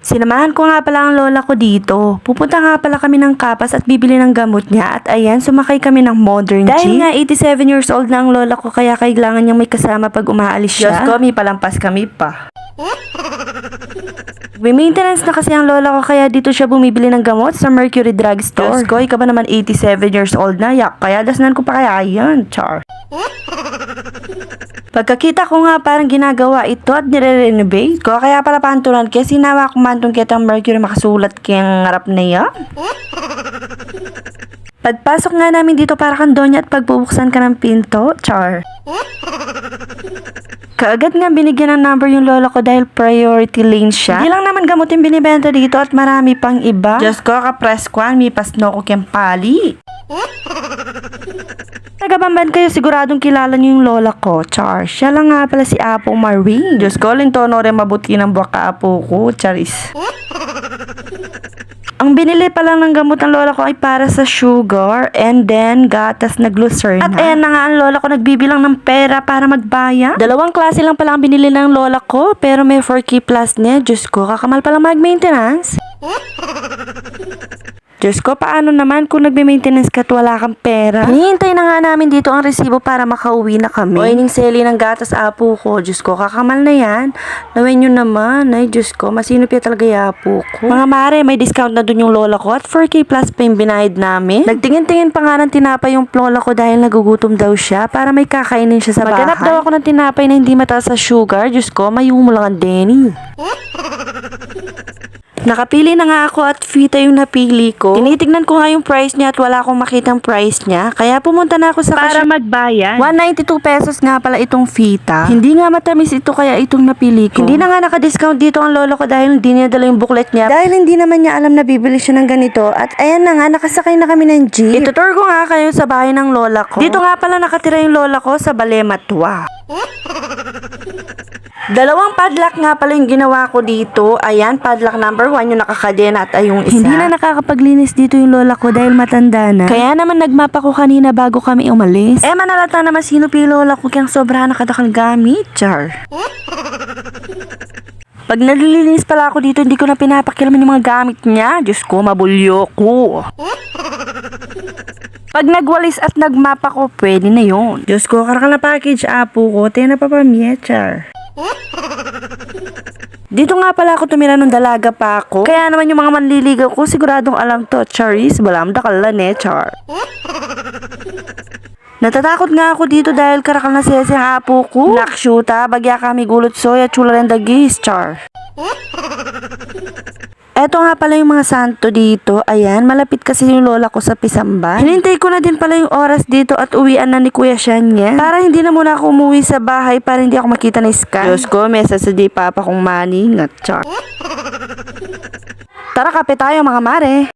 Sinamahan ko nga pala ang lola ko dito. Pupunta nga pala kami ng Kapas at bibili ng gamot niya. At ayan, sumakay kami ng modern jeep. Dahil nga 87 years old na ang lola ko, kaya kailangan niyang may kasama pag umaalis siya. Diyos ko, may palampas kami pa. May maintenance na kasi ang lola ko, kaya dito siya bumibili ng gamot sa Mercury Drug Store. Diyos ko, ikaw ba naman 87 years old na? Yak, kaya dasnan ko pa kaya yan, char. Pagkakita ko nga parang ginagawa ito at nire-renovate ko, kaya pala pantulan kaya sinawa ko mantong kitang Mercury makasulat kayang ngarap na yan. Pagpasok nga namin dito para kang donya at pagbubuksan ka ng pinto, char. Kaagad nga binigyan ng number yung lola ko dahil priority lane siya. Hindi lang naman gamot yung binibenta dito at marami pang iba. Diyos ko, kapres ko, may pasno ko kayang pali. Nagabamban kayo, siguradong kilala niyo yung lola ko, char. Siya lang nga pala si Apo Marie. Diyos ko, lintono rin mabuti ng buwak ka apo ko, charis. Ang binili pa lang ng gamot ng lola ko ay para sa sugar and then gatas na glucerna. At ayan na nga ang lola ko nagbibilang ng pera para magbayad. Dalawang klase lang pala ang binili ng lola ko pero may 4K plus niya. Diyos ko, kakamal pala mag-maintenance. Diyos ko, paano naman kung nagme-maintenance ka at wala kang pera? Hinihintay na nga namin dito ang resibo para makauwi na kami. O ining seli ng gatas apo ko. Diyos ko, kakamal na yan. Nawin nyo naman. Ay, Diyos ko, masinop ya talaga yung apo ko. Mga mare, may discount na dun yung lola ko at 4K plus pa yung binayad namin. Nagtingin-tingin pa nga ng tinapay yung lola ko dahil nagugutom daw siya para may kakainin siya sa bahay. Maghanap daw ako ng tinapay na hindi mataas sa sugar. Diyos ko, mayumo lang ang Denny. Nakapili na nga ako at fita yung napili ko. Tinitignan ko nga yung price niya at wala akong makitang price niya. Kaya pumunta na ako sa Para magbayan. 192 pesos nga pala itong fita. Hindi nga matamis ito kaya itong napili ko. Hindi na nga naka-discount dito ang lolo ko dahil hindi niya dala yung booklet niya. Dahil hindi naman niya alam na bibili siya ng ganito. At ayan na nga, nakasakay na kami ng jeep. Itutur ko nga kayo sa bahay ng lola ko. Dito nga pala nakatira yung lola ko sa Balematwa. Dalawang padlock nga pala yung ginawa ko dito. Ayan, padlock number 1 yung nakakadena at ay yung isa. Hindi na nakakapaglinis dito yung lola ko dahil matanda na. Kaya naman nagmap ako kanina bago kami umalis. Manalata naman sino pi lola ko kayang sobrahan nakadakal gamit. Char. Pag nalilinis pala ako dito, hindi ko na pinapakilaman yung mga gamit niya. Diyos ko, mabulyo ko. Pag nagwalis at nagmap ako, pwede na yun. Diyos ko, karakal na package apo ko, tena pa char. Dito nga pala ako tumira nung dalaga pa ako. Kaya naman yung mga manliligaw ko siguradong alam to. Charis, balam dakala ne, char. Natatakot nga ako dito dahil karakal na sesi ang apo ko. Nakshuta, bagya kami gulot soya, chula rin dagis, char. Eto nga pala yung mga santo dito. Ayan, malapit kasi yung lola ko sa Pisamban. Hinintay ko na din pala yung oras dito at uwian na ni Kuya Shanya. Para hindi na muna ako umuwi sa bahay para hindi ako makita na scan. Diyos ko, mesa sa di papa kong maningat, char. Tara, kape tayo mga mare.